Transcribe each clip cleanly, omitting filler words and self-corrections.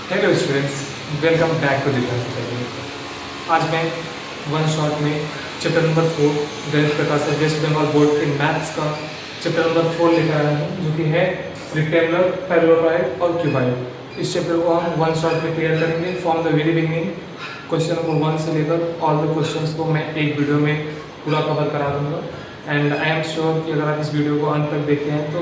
Hello students, welcome back to the class academy. आज मैं one shot में chapter number 4 गणित प्रकार से वेस्ट बंगाल बोर्ड के मैथ्स का चैप्टर नंबर 4 लेकर आया हूँ, जो कि है रेक्टेंगुलर, पैरेललोग्राम और क्यूबॉइड। इस चैप्टर को हम वन शॉट में क्लियर करेंगे from the very beginning. Question number 1 से लेकर ऑल द क्वेश्चंस को मैं एक वीडियो में पूरा कवर करा दूँगा। एंड आई एम श्योर कि अगर आप इस वीडियो को अंत तक देखते हैं तो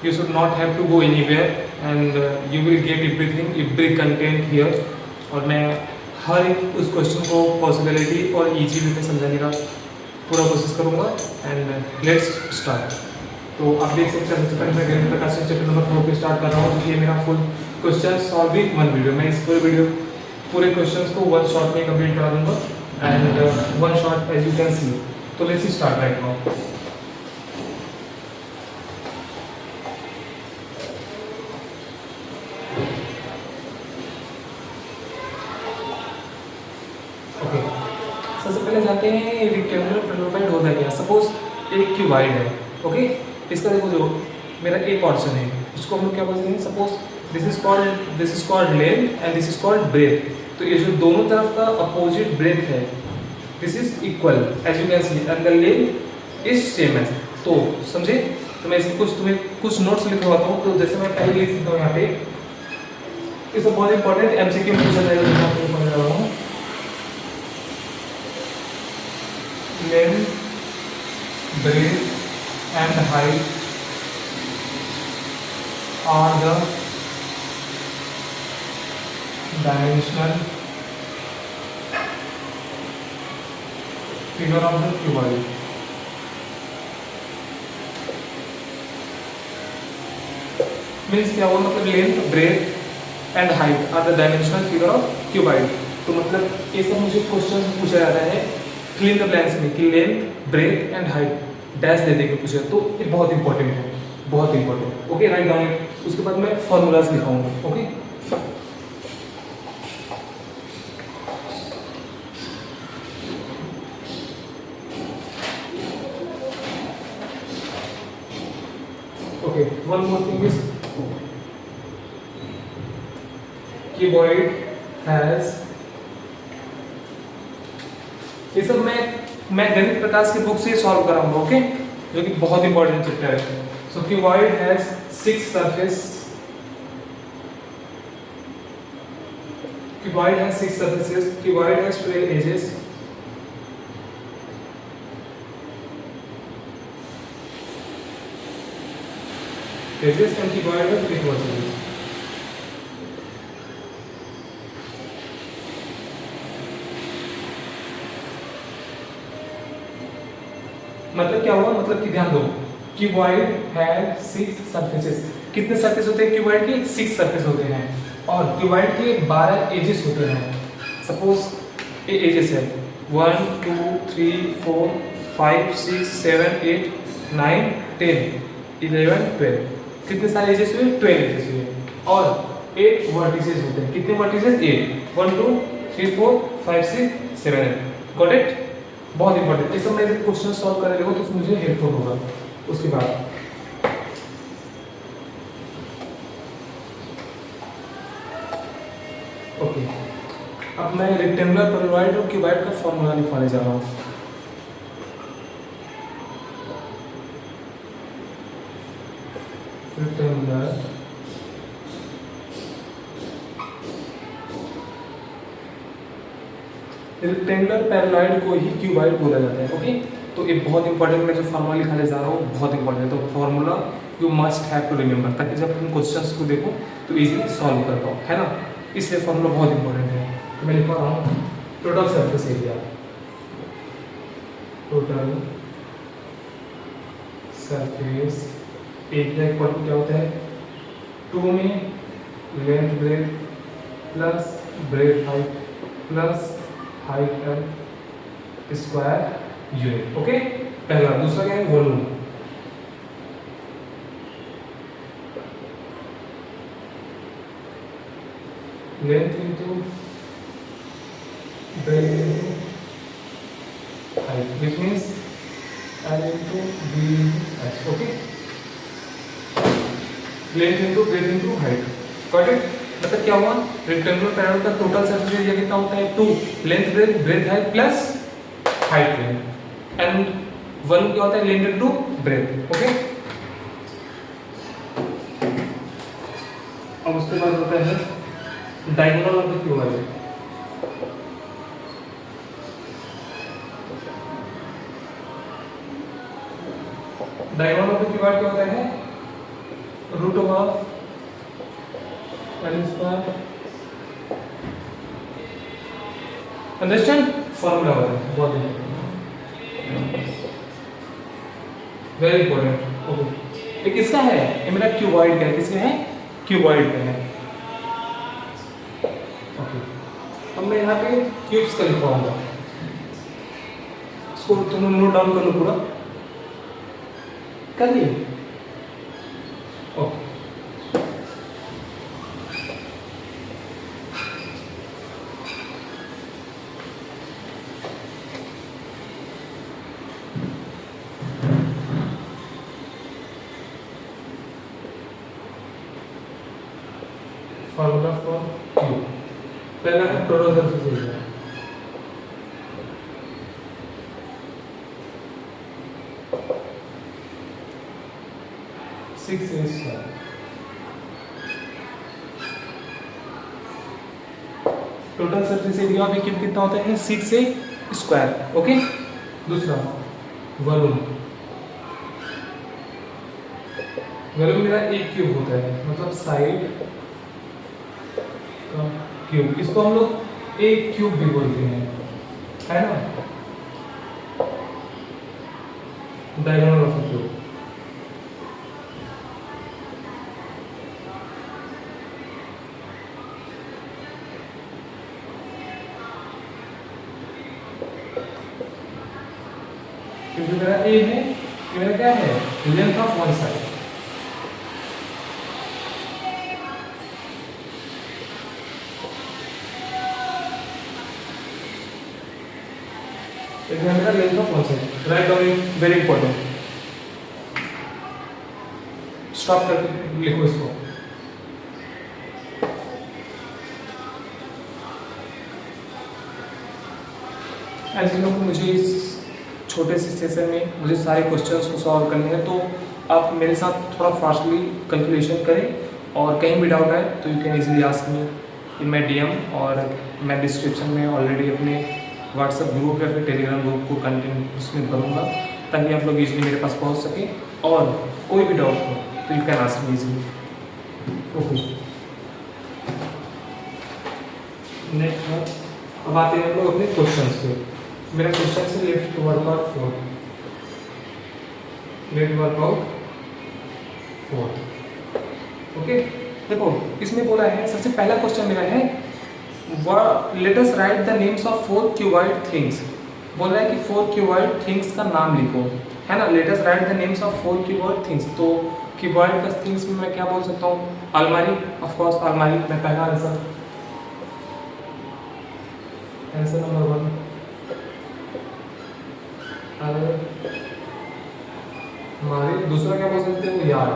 you should not have to go anywhere and you will get every content here। और मैं हर एक उस क्वेश्चन को पॉसिबिलिटी और ईजी वे में समझाने का पूरा कोशिश करूँगा। And let's start. तो आप देख सकते हैं, सबसे पहले मैं गणित प्रकार से चैप्टर नंबर 4 पे स्टार्ट कर रहा हूँ, क्योंकि ये मेरा full question solving one video. मैं इस पूरे क्वेश्चन को वन शॉट में कंप्लीट करा दूँगा and one shot as you can see. तो लेट्स स्टार्ट राइट नाउ। सबसे पहले जाते हैं रेक्टेंगुलर पैरेललोग्राम होता है क्या। सपोज एक क्यूबॉइड है, ओके। इसका देखो, जो मेरा ए पोर्शन है, इसको हम लोग क्या बोलते हैं। Suppose this is called length and this is called breadth. तो ये जो दोनों तरफ का अपोजिट ब्रेथ है, this is equal as you can see, and the length is same as. तो समझे। तो मैं इसमें तुम्हें कुछ नोट्स लिखवाता हूँ। तो जैसे मैं पहले लिख देता हूँ यहाँ पे, इट्स अ बहुत इंपॉर्टेंट एमसीक्यू में पूछा जाएगा, जो मैं पढ़ रहा हूँ। Length, breadth and height are the dimensional figure of the cuboid। Means क्या हुआ, मतलब length, breadth and height are the dimensional figure of cuboid. तो मतलब ये सब मुझे क्वेश्चन पूछा जाता है फिल इन द ब्लैंक्स में कि length, breadth and height dash दे देके पूछे। तो ये बहुत इंपॉर्टेंट है, बहुत important. Okay, write down it. उसके बाद मैं फॉर्मूलाज लिखाऊंगा। Okay, okay. One more thing is cuboid has, ये सब मैं गणित प्रकाश की बुक से सॉल्व कराऊंगा, ओके, जो कि बहुत इंपॉर्टेंट चैप्टर है। So cuboid has 6 surface, cuboid has 6 surfaces, cuboid has 12 edges, and cuboid has 3 vertices। मतलब क्या हुआ, मतलब कि ध्यान दो, क्यूबॉइड हैज 6 सरफेसेस। कितने सरफेस होते हैं क्यूबॉइड के? 6 सरफेस होते हैं। और क्यूबॉइड के 12 एजेस होते हैं। सपोज ये एजेस है 1 2 3 4 5 6 7 8 9 10 11 12। कितने सारे एजेस हुए? 12 एजेस हुए। और 8 वर्टिसेस होते हैं। कितने वर्टिसेस? 8 1 2 3 4 5 6 7 8। Got it? बहुत इंपॉर्टेंट। ये सब मैं क्वेश्चन सॉल्व कर रहे हो तो मुझे हेल्पफुल होगा। उसके बाद ओके, अब मैं रेक्टेंगुलर, पैरेललोग्राम और क्यूबॉइड का फॉर्मूला लिखवाने जा रहा हूँ। रेक्टेंगुलर, रेक्टेंगुलर पैरेललोग्राम को ही क्यूबॉइड बोला जाता है। ओके, तो ये बहुत इंपॉर्टेंट, मैं जो फार्मूला लिखाने जा रहा हूँ बहुत इंपॉर्टेंट है। तो formula you must have to remember, ताकि जब तुम क्वेश्चंस को देखो तो इजीली सॉल्व कर पाओ, है ना। इसलिए फार्मूला बहुत इंपॉर्टेंट है। तो मैं लिखवा रहा हूँ total surface area, total surface area equal to क्या होता है, 2 में length breadth plus breadth height plus height L square unit. Okay, पहला। दूसरा क्या है? Volume. Length into breadth into height, which means L into B into H. Okay, length into breadth into height. Got it? मतलब क्या हुआ, rectangular parabola का total surface area कितना होता है 2, length breadth height plus height length, and volume क्या होता है लेंथ इनटू ब्रेथ। ओके, अब उसके बाद होता है diagonal of the cuboid. Diagonal of the cuboid क्या होता है, root of L square, understand, formula है बहुत वेरी इंपॉर्टेंट। ओके, ये किसका है, ये मेरा क्यूबॉइड का है, किसका है, क्यूबॉइड का है। ओके, अब मैं यहाँ पे क्यूब्स का लिखवाऊंगा, इसको तुम नोट डाउन कर लो, पूरा कर लिए। ओके, फॉर्मूला फॉर क्यूब, पहला है total surface area, six A square, total surface area of a cube कितना होता है 6a स्क्वायर। ओके, दूसरा वॉल्यूम, वॉल्यूम मेरा एक क्यूब होता है, मतलब साइड का क्यूब, इसको हम लोग एक क्यूब भी बोलते हैं, है ना, डायगोनल ऑफ द क्यूब। क्योंकि मेरा ए है, मेरा क्या है, लेंथ ऑफ वन साइड, मेरा length of one side, write down, very important, stop करके लिखो इसको। ऐसे लोग मुझे इस छोटे से सेशन में मुझे सारे क्वेश्चंस को सॉल्व करने हैं, तो आप मेरे साथ थोड़ा फास्टली कैलकुलेशन करें, और कहीं भी डाउट आए तो you can easily ask me in my DM, और मैं डिस्क्रिप्शन में ऑलरेडी अपने व्हाट्सएप ग्रुप या फिर टेलीग्राम ग्रुप को कंटेंट उसमें करूँगा, ताकि आप लोग इजीली मेरे पास पहुँच सकें, और कोई भी डाउट हो तो you can ask me easily. Okay, next अब आते हैं हम लोग अपने क्वेश्चंस पे। मेरा क्वेश्चन से let workout 4, let workout 4। Okay, देखो इसमें बोला है, सबसे पहला क्वेश्चन मेरा है, let us write the names of 4 cuboid things. बोल रहा है कि 4 क्यूबॉइड थिंग्स का नाम लिखो, है ना, late us write the names of 4 cuboid things. तो क्यूबॉइड का थिंग्स में मैं क्या बोल सकता हूँ, अलमारी, ऑफ कोर्स अलमारी, मैं पहला आंसर, आंसर नंबर 1 हमारे। दूसरा क्या बोल सकते हो, यार्ड,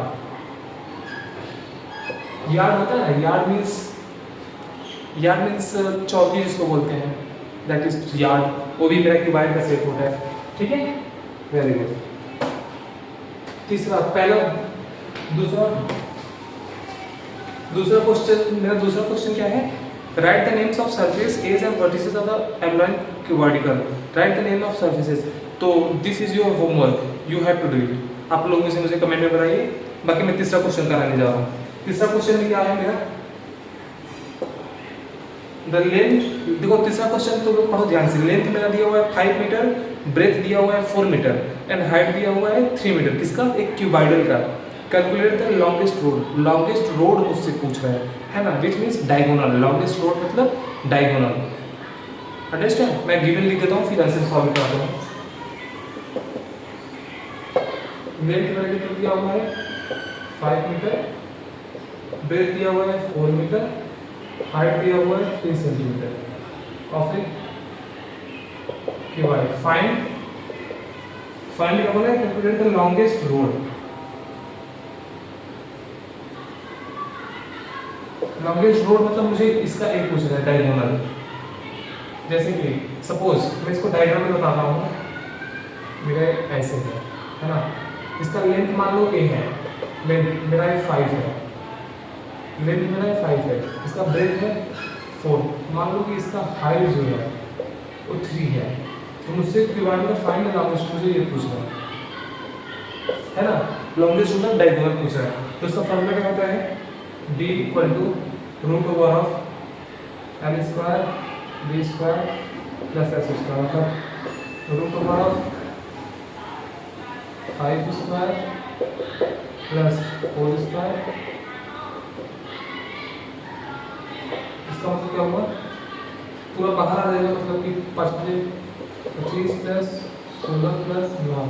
यार्ड होता है, यार्ड मीन्स चौकी जिसको बोलते हैं, दैट इज यार्ड, वो भी मेरा क्यूबॉइड का सेट होता है, ठीक है, वेरी गुड। तीसरा, पहला, दूसरा क्वेश्चन, मेरा दूसरा क्वेश्चन क्या है, write the names of surface edge and vertices of the एब्लोइन cuboidical, write the name of surfaces. तो this is your homework, you have to do it. आप लोग मुझे कमेंट में बताइए। बाकी मैं तीसरा क्वेश्चन कराने जा रहा हूँ। तीसरा क्वेश्चन में क्या है मेरा, द लेंथ, देखो तीसरा क्वेश्चन तो लोग पढ़ो ध्यान से। लेंथ मेरा दिया हुआ है 5 मीटर, ब्रेथ दिया हुआ है 4 मीटर एंड हाइट दिया हुआ है 3 मीटर। किसका, एक क्यूबॉइडल का। Calculate the longest road, longest road मुझसे पूछ रहा है ना, which means diagonal. Longest road मतलब डायगोनल, अंडरस्टैंड। मैं गिवन लिख देता हूँ, फिर आंसर सॉल्व करता हूँ। लेंथ मेरा दिया हुआ है 5 मीटर, ब्रेथ दिया हुआ है 4 मीटर, हाइट दिया हुआ है 3 centimetre of A cuboid. Find क्या बोला है, calculate the longest road. Longest road मतलब मुझे इसका एक पूछ रहा है डायगोनल। जैसे कि सपोज मैं इसको डायग्राम में बता रहा हूँ, मेरा ऐसे है ना, इसका लेंथ मान लो a है, लेंथ मेरा ये 5 है, लेंथ मेरा ये 5 है, इसका ब्रेथ है 4, मान लो कि इसका हाइट जो है वो 3 है, तो मुझसे डिवाइड में फाइंड द लॉन्गेस्ट, मुझे ये पूछ रहा है ना, लॉन्गेस्ट मतलब डायगोनल पूछ रहा है। तो इसका फॉर्मूला क्या होता है, d equal to root over of L square B square plus S square, मतलब root over of 5 square plus 4 square. इसका मतलब क्या हुआ, पूरा बाहर आ जाएगा, मतलब कि 25 प्लस 16 प्लस 9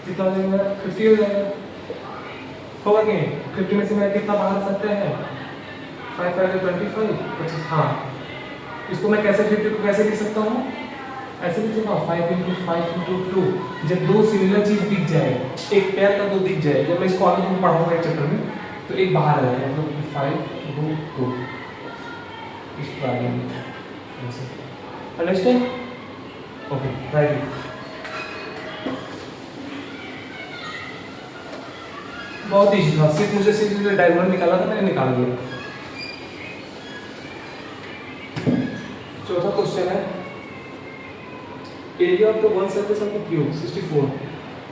कितना हो जाएगा, 50 हो जाएगा, होगा कि 50 में से मैं कितना बाहर सकते हैं, 5 5 25 25। हाँ, इसको मैं कैसे 50 को कैसे लिख सकता हूँ, ऐसे लिख सकता हूँ 5 × 5 × 2। जब दो सिमिलर चीज दिख जाए, एक पेयर का दो दिख जाए, जब मैं इसको आगे में पढ़ाऊंगा एक चैप्टर में, तो एक बाहर आ जाएगा, मतलब 5 √ 2 इस प्रकार में। अंडरस्टैंड? Okay, right. बहुत ईजी था, सिर्फ मुझे डायगोनल निकाला था, मैंने निकाल दिया। चौथा क्वेश्चन है, area of the one surface of the cube 64।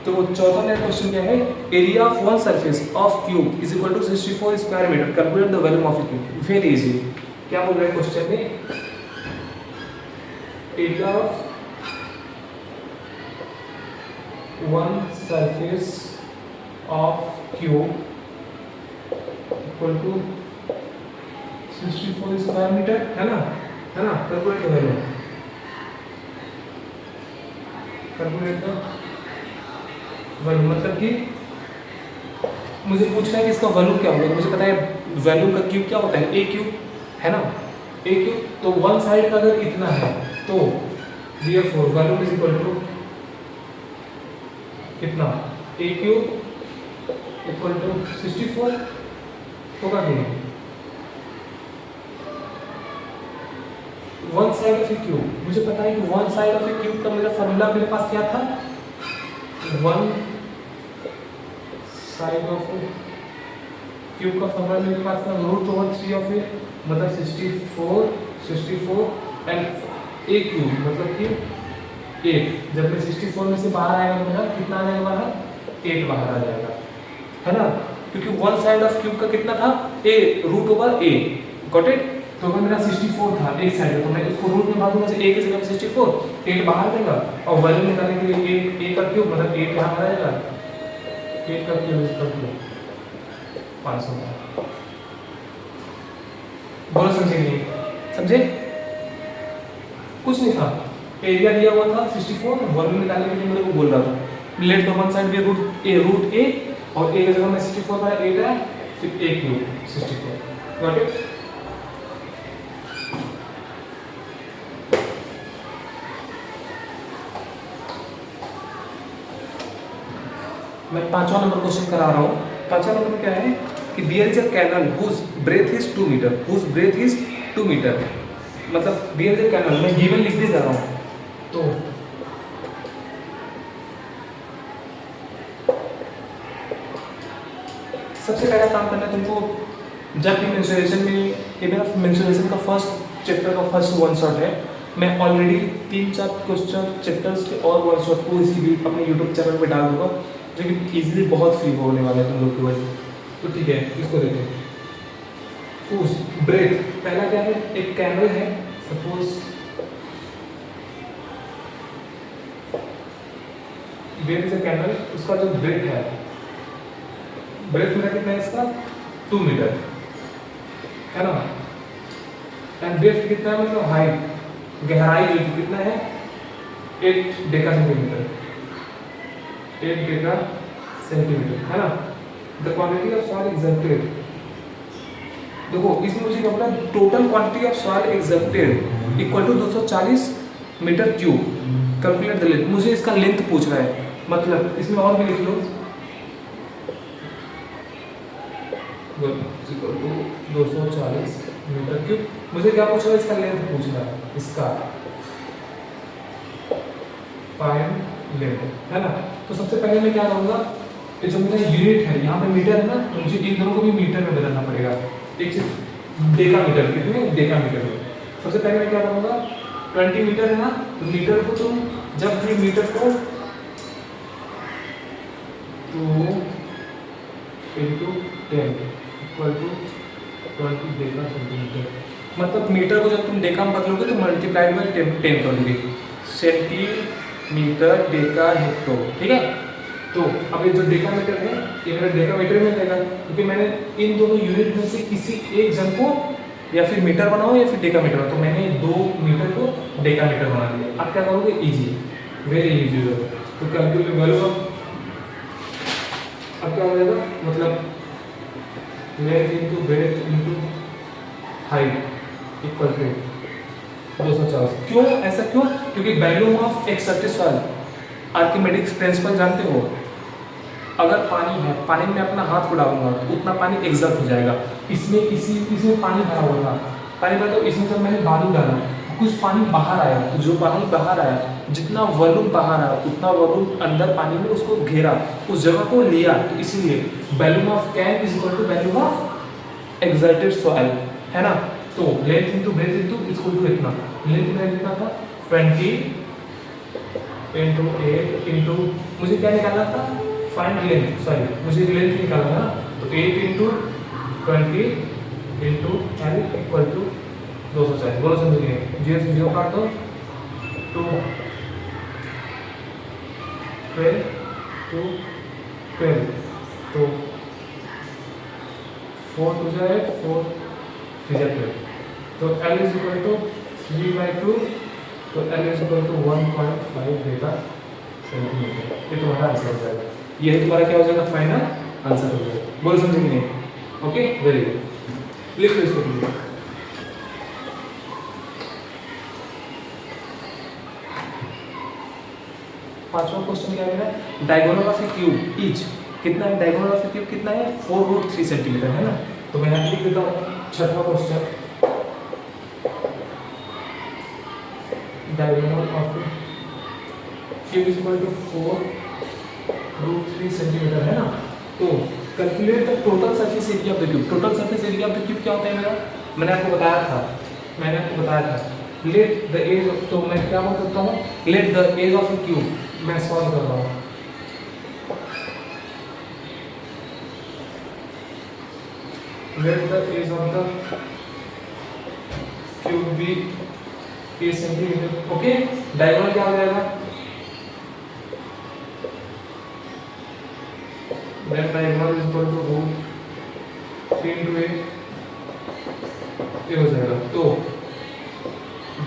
तो चौथा नया क्वेश्चन क्या है, area of one surface of cube is equal to 64 square metre, calculate the volume of the cube. Very easy. क्या बोल रहे हैं क्वेश्चन में, area of one surface of cube equal to 64 square metre, है ना, calculate the value, calculate the value, मतलब कि मुझे पूछना है कि इसका वैल्यू क्या होगा। मुझे पता है वैल्यू का क्यूब क्या होता है, ए क्यूब, है ना, ए क्यूब। तो वन साइड का अगर इतना है तो therefore value is equal to कितना, ए क्यूब इक्वल टू 64 होगा कि नहीं। One side of a cube, मुझे पता है कि one side of a cube का मेरा फॉर्मूला मेरे पास क्या था, one side of a cube का फॉर्मूला मेरे पास था √3 ऑफ ए, मतलब 64 एंड ए क्यूब मतलब कि 8। जब मैं 64 में से बाहर आएगा मेरा कितना आ जाएगा बाहर, 8 बाहर आ जाएगा, है ना, क्योंकि वन साइड ऑफ क्यूब का कितना था, a √a, गॉट इट। तो अगर मेरा 64 था एक साइड, तो मैं इसको रूट में भागूंगा, a की जगह 64, 8 बाहर जाएगा, और वैल्यू निकालने के लिए a का क्यूब मतलब 8 यहाँ आ जाएगा, 8 का क्यूब इसका क्यूब 500। बोलो समझे नहीं, समझे? कुछ नहीं था, एरिया दिया हुआ था 64, वॉल्यूम निकालने के लिए मेरे को बोल रहा था let the one side be √a और a की जगह में 64 का 8 है, फिर a क्यूब 64, गॉट इट। मैं पांचवा नंबर क्वेश्चन करा रहा हूँ। पांचवा नंबर में क्या है कि there is a canal whose breadth is 2 मीटर, हुज ब्रेथ इज 2 मीटर, मतलब देयर इज अ कैनल, मैं गिवन लिखने जा रहा हूँ। तो सबसे पहला काम करना है तुमको, जब भी मेंसुरेशन में, ये मेरा मेंसुरेशन का फर्स्ट चैप्टर का फर्स्ट वन शॉट है, मैं ऑलरेडी 3-4 क्वेश्चन चैप्टर्स के और वन शॉट को इसी भी अपने यूट्यूब चैनल पे डाल दूंगा, जो कि इजीली बहुत फ्री होने वाला है तुम लोग के वजह। तो ठीक है, इसको देखो, उस ब्रेथ पहला क्या है, एक कैनल है, suppose there is a canal, उसका जो ब्रेथ है, ब्रेथ मेरा कितना है इसका 2 मीटर, है ना, एंड ब्रेथ कितना है मतलब हाइट, गहराई जो कितना है 8 डेका सेंटीमीटर, 8 डेका सेंटीमीटर, है ना। The quantity of soil accepted, देखो इसमें मुझे क्या बोला, total quantity of soil accepted equal to 240 metre cube, calculate the length. मुझे इसका लेंथ पूछ रहा है, मतलब इसमें और भी लिख लो, इक्वल टू 240 मीटर क्यूब। मुझे क्या पूछ रहा है, इसका लेंथ पूछ रहा है, इसका फाइंड लेंथ, है ना। तो सबसे पहले मैं क्या करूँगा, ये जो मेरा यूनिट है यहाँ पे मीटर है ना, तो मुझे इन दोनों को भी मीटर में बदलना पड़ेगा। एक चीज डेका मीटर, कितने डेका मीटर में। सबसे पहले मैं क्या करूँगा, 20 मीटर है ना, तो मीटर को तुम जब भी मीटर को 2 into 10 equal to 20 deca centimetre, मतलब मीटर को जब तुम डेका में बदलोगे तो मल्टीप्लाइड बाई 10 कर दोगे, सेंटीमीटर डेका हेक्टो, ठीक है। तो अब ये जो डेका मीटर है ये मेरा डेका मीटर में रहेगा, क्योंकि मैंने इन दोनों यूनिट में से किसी एक जन को या फिर मीटर बनाओ या फिर डेका मीटर, तो मैंने 2 मीटर को डेका मीटर बना दिया। आप क्या करोगे, इजी, वेरी इजी। तो कैलकुलेट वैल्यू ऑफ, अब क्या हो जाएगा, मतलब length into breadth into height equal to 240। क्यों ऐसा, क्यों, क्योंकि वैल्यू ऑफ एक सर्फेस वाल, आर्किमेडिक्स प्रिंसिपल जानते हो, अगर पानी है, पानी में अपना हाथ को डालूंगा तो उतना पानी एग्जर्ट हो जाएगा। इसमें पानी भरा हुआ था, पानी भरा, तो इसमें जब मैंने बालू डाला कुछ पानी बाहर आया, तो जो पानी बाहर आया, जितना वॉल्यूम बाहर आया उतना वॉल्यूम अंदर पानी में उसको घेरा, उस जगह को लिया, तो इसीलिए volume of can is equal to volume of exerted soil, है ना। तो length into breadth into equal to इतना, लेंथ में कितना था 20 इंटू 8 इंटू, मुझे क्या निकालना था, फाइंड लेंथ, सॉरी मुझे लेंथ निकालना था ना, तो 8 into 20 into L equal to 240। बोलो समझिए, 0 से 0 काट दो, 2 12 2 12, तो 4 2 जाए 4 3 जाए 12, तो L इज इक्वल टू 3/2, तो L is equal to 1.5 deca centimetre. ये तुम्हारा आंसर हो जाएगा, ये तुम्हारा क्या हो जाएगा, फाइनल आंसर हो जाएगा। बोलो समझे कि नहीं, ओके वेरी गुड, लिख लो इसको। पांचवा क्वेश्चन क्या है, diagonal of a cube is कितना है, डायगोनल ऑफ ए क्यूब कितना है, 4√3 सेंटीमीटर, है ना। तो मैं यहाँ लिख देता हूँ छठवां question, diagonal of a cube is equal to 4√3 centimetre, है ना। तो calculate the total surface area of the cube. Total surface area of the cube क्या होता है मेरा, मैंने आपको बताया था, लेट द एज, तो मैं क्या बोल सकता हूँ, let the edge of a cube, मैं सॉल्व कर रहा हूँ, let the edge of the cube be 8 centimetre, okay. Diagonal क्या हो जाएगा, then diagonal is equal to √3 into a, ये हो जाएगा। तो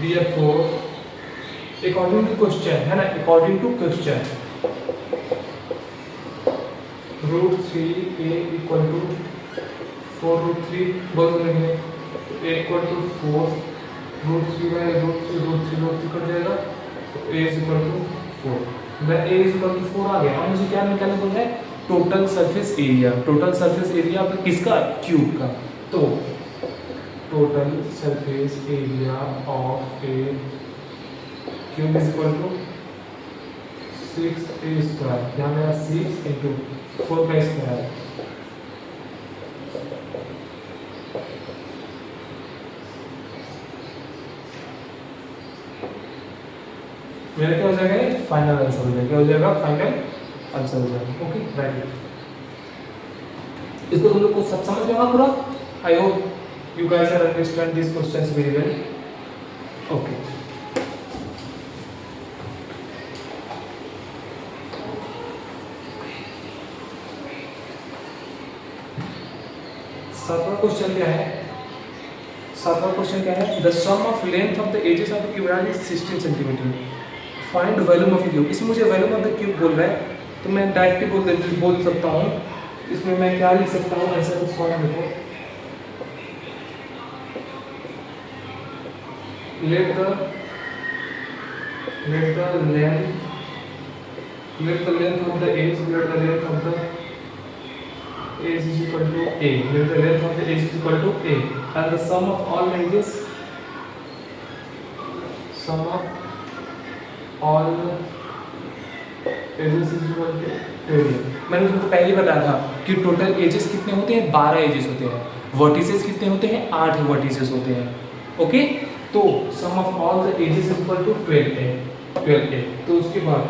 therefore according to question, है ना, according to question √3a equal to 4√3, बोल देंगे a equal to 4√3/√3 कट जाएगा, तो a is equal to 4, मैं a is equal to 4 आ गया। अब मुझे क्या निकालना बोल रहा है, total surface area, total surface area किसका, क्यूब का। तो total surface area of a cube is equal to 6a², यहाँ मेरा 6 इंटू 4 मेरा क्या हो जाएगा, फाइनल आंसर हो जाएगा, क्या हो जाएगा, फाइनल आंसर हो जाएगा, ओके राइट। इसको तुम लोग को सब समझ में आया पूरा, I hope you guys are understand this questions very well, okay. सातवां क्वेश्चन क्या है, the sum of length of the edges of the cube is 16 centimeter, find volume of the cube. इसमें मुझे वॉल्यूम ऑफ द क्यूब बोल रहा है, तो मैं डायरेक्टली बोल सकता हूँ, इसमें मैं क्या लिख सकता हूँ, आंसर सॉल्व देखो, let the length of the edge, let the length of the edge is equal to a, the length of the edge is equal to a and the sum of all edges, sum of all edges is equal to 12। मैंने तुमको पहले बताया था कि total edges कितने होते हैं, 12 edges होते हैं, वर्टिसेस कितने होते हैं, 8 वर्टिसेस होते हैं। ओके, तो sum of all the edges is equal to 12a। तो उसके बाद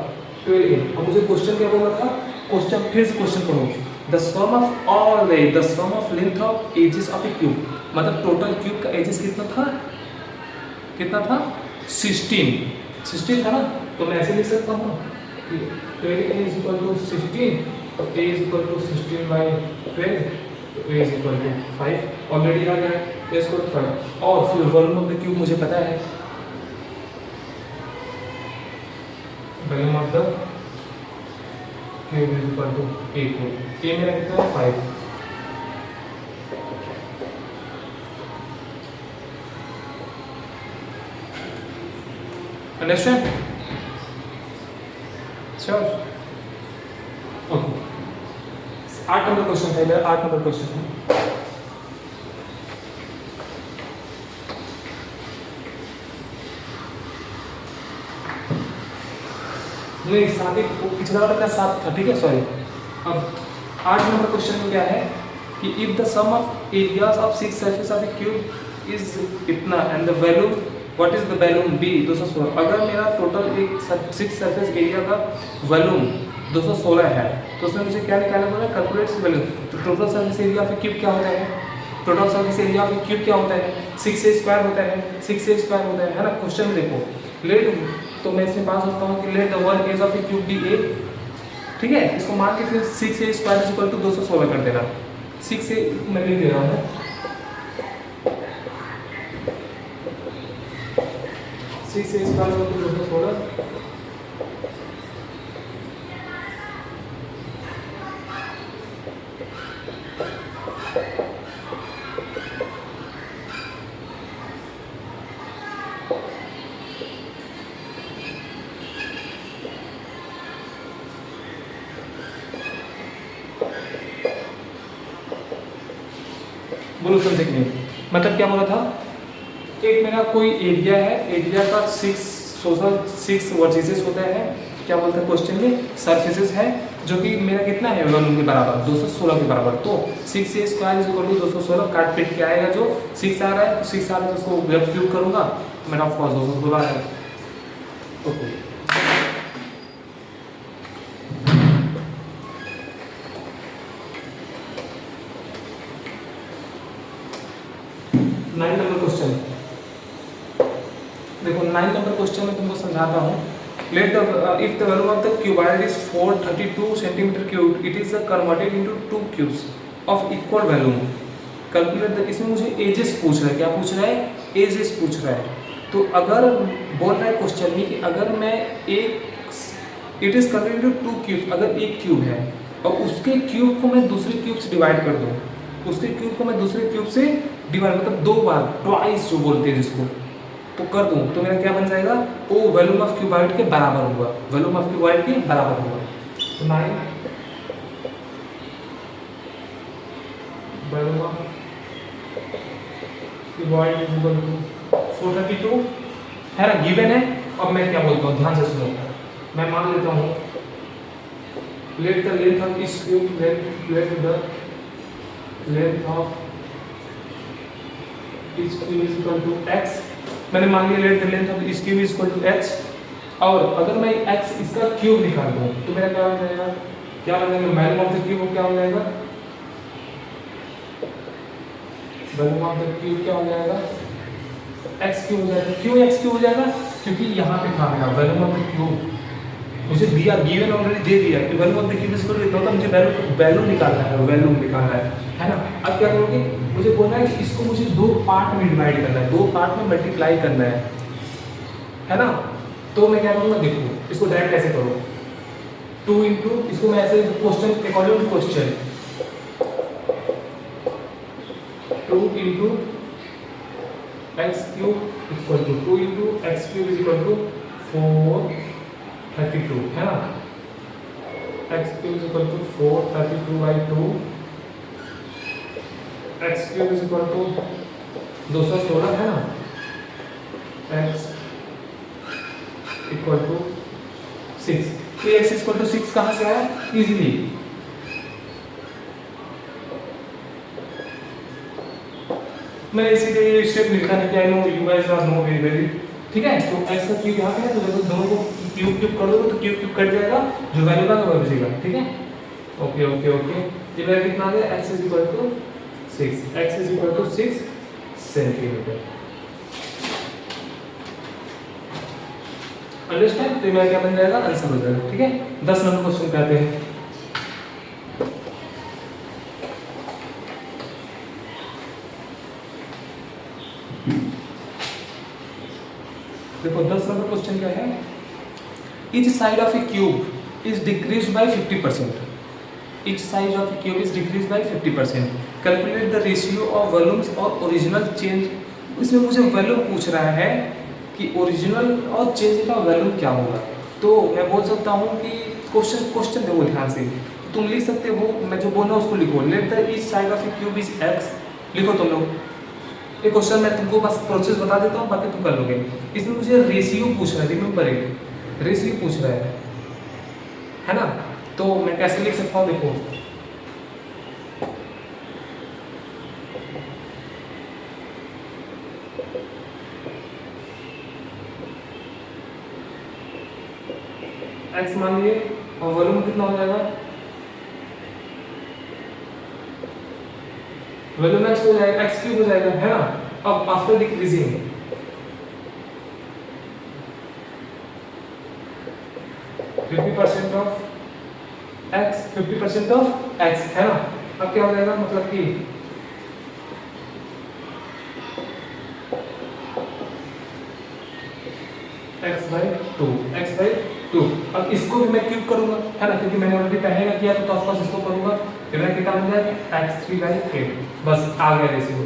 12a, अब मुझे क्वेश्चन क्या बोला था, क्वेश्चन फिर से क्वेश्चन पढ़ो, the sum of all the sum of length of edges of a cube, मतलब टोटल क्यूब का एजेस कितना था, कितना था 16 था ना। तो मैं ऐसे लिख सकता हूँ कि 12a इज इक्वल टू 16, तो a is equal to 16 by 12, तो a is equal to 5 already आ गया, a इज इक्वल टू 5। और फिर वॉल्यूम ऑफ द क्यूब मुझे पता है, volume of the cube is equal to a cube, a मेरा कितना है 5। Understand? Sure? Okay, 8 number question था, 8 नंबर क्वेश्चन है। नहीं, साथ ही पिछला वाला का 7 था, ठीक है, सॉरी। अब 8 नंबर क्वेश्चन में क्या है कि if the sum of areas of 6 surface of a cube is इतना and the value what is the volume be 216, अगर मेरा टोटल एक 6 सरफेस एरिया का वैल्यूम 216 है तो उसमें मुझे क्या निकालना पड़ेगा, कैलकुलेट वैल्यू। तो total surface area of a cube क्या होता है, total surface area of a cube क्या होता है, 6a स्क्वायर होता है, 6a स्क्वायर होता है ना। क्वेश्चन में देखो, लेट, तो मैं इसमें मान सकता हूँ कि let the one edge of a cube be a, ठीक है, इसको मान के फिर 6a square is equal to 216 कर देना। 6a मैं लिख दे रहा हूँ, 6a square is equal to 216। बोलो समझे कि नहीं, मतलब क्या बोला था, एक मेरा कोई एरिया है, एरिया का 6 वर्टिसेस होता है, क्या बोलते हैं क्वेश्चन में, सरफेसेस है, जो कि मेरा कितना है वॉल्यूम के बराबर 216 के बराबर। तो 6a square is equal to 216 काट पीट के आएगा, जो 6 आ रहा है, 6 आ रहा है तो उसको जब क्यूब करूंगा मैंने ऑफ कोर्स 216 है। ओके, नाइन नंबर क्वेश्चन देखो, 9 नंबर क्वेश्चन में तुमको समझाता हूँ। Let the if the value of the cuboid is 432 centimetre cube, it is converted into 2 cubes of equal volume, calculate the. इसमें मुझे एजेस पूछ रहा है, क्या पूछ रहा है, एजेस पूछ रहा है। तो अगर बोल रहा है क्वेश्चन में कि अगर मैं एक it is converted into 2 cubes, अगर एक क्यूब है और उसके क्यूब को मैं दूसरे क्यूब से डिवाइड कर दूँ, उसके क्यूब को मैं दूसरे क्यूब से डिवाइड, मतलब 2 बार, ट्वाइस जो बोलते हैं जिसको, तो कर दूं तो मेरा क्या बन जाएगा, वो वॉल्यूम ऑफ क्यूबॉइड के बराबर होगा, वॉल्यूम ऑफ क्यूबॉइड के बराबर होगा। तो 9 volume of cuboid is equal to 432 है ना, गिवन है। अब मैं क्या बोलता हूँ, ध्यान से सुनो, मैं मान लेता हूँ लेट द लेंथ ऑफ इस cube, let the length of इस cube is equal to x, मैंने मान लिया लेट द लेंथ ऑफ इस cube is equal to h, और अगर मैं x इसका क्यूब निकाल दूं तो मेरा क्या हो जाएगा, क्या हो जाएगा, वैल्यूम ऑफ द क्यूब क्या हो जाएगा, वैल्यूम ऑफ द क्यूब क्या हो जाएगा, x क्यूब हो जाएगा। क्यों x क्यूब हो जाएगा, क्योंकि यहाँ पे था मेरा वैल्यूम ऑफ द क्यूब, मुझे दिया, गिवन ऑलरेडी दे दिया कि volume of the cube is equal to इतना, तो मुझे वैल्यू निकालना है ना। अब क्या करोगे, मुझे बोलना है कि इसको मुझे 2 पार्ट में डिवाइड करना है, 2 पार्ट में मल्टीप्लाई करना है ना। तो मैं क्या करूँगा, देखो इसको डायरेक्ट ऐसे करो, 2 इंटू, इसको मैं ऐसे question according to question 2 into x cube equal to 2 into x cube is equal to 432 है ना, x cube is equal to 432 by 2 x cube is equal to 216 है ना, एक्स इक्वल टू 6। तो एक्स इक्वल टू 6 कहाँ से आया easily, मैंने इसीलिए ये स्टेप लिखा नहीं कि I know you guys are know very very, ठीक है। तो एक्स का क्यूब यहाँ पे है, तो जब दोनों को क्यूब क्यूब कर दोगे तो क्यूब क्यूब कट जाएगा, जो वैल्यू का वो बचेगा, ठीक है। ओके ओके ओके, ये वैल्यू कितना आ गया, x is equal to 6, x is equal to 6 centimeter. Understand, तो मेरा क्या बन जाएगा, आंसर हो जाएगा, ठीक है। 10 नंबर क्वेश्चन पे आते हैं। देखो 10 नंबर क्वेश्चन क्या है, each side of a cube is decreased by 50%, each side of a cube is decreased by 50%, calculate the ratio of volumes और ओरिजिनल चेंज। इसमें मुझे वॉल्यूम पूछ रहा है कि ओरिजिनल और चेंज का वॉल्यूम क्या होगा। तो मैं बोल सकता हूँ कि क्वेश्चन देखो ध्यान से, तुम लिख सकते हो, मैं जो बोल रहा हूँ उसको लिखो, let the each side of a cube is x, लिखो तुम लोग। ये क्वेश्चन मैं तुमको बस प्रोसेस बता देता हूँ, बाकी तुम कर लोगे। इसमें मुझे रेशियो पूछ रहा है, रिमेंबर इट, रेशियो पूछ रहा है ना। तो मैं कैसे लिख सकता हूँ, देखो एक्स मान लिए और वॉल्यूम कितना हो जाएगा, वॉल्यूम एक्स हो जाएगा, एक्स क्यूब हो जाएगा, है ना। अब after decreasing 50% of x, 50% of x, है ना। अब क्या हो जाएगा, मतलब कि एक्स बाई टू। अब इसको भी मैं क्यूब करूंगा, है ना, क्योंकि मैंने ऑलरेडी पहले का किया तो ऑफकोर्स इसको करूंगा, फिर मैं कितना हो जाएगा x3/8, बस आ गया रेशियो,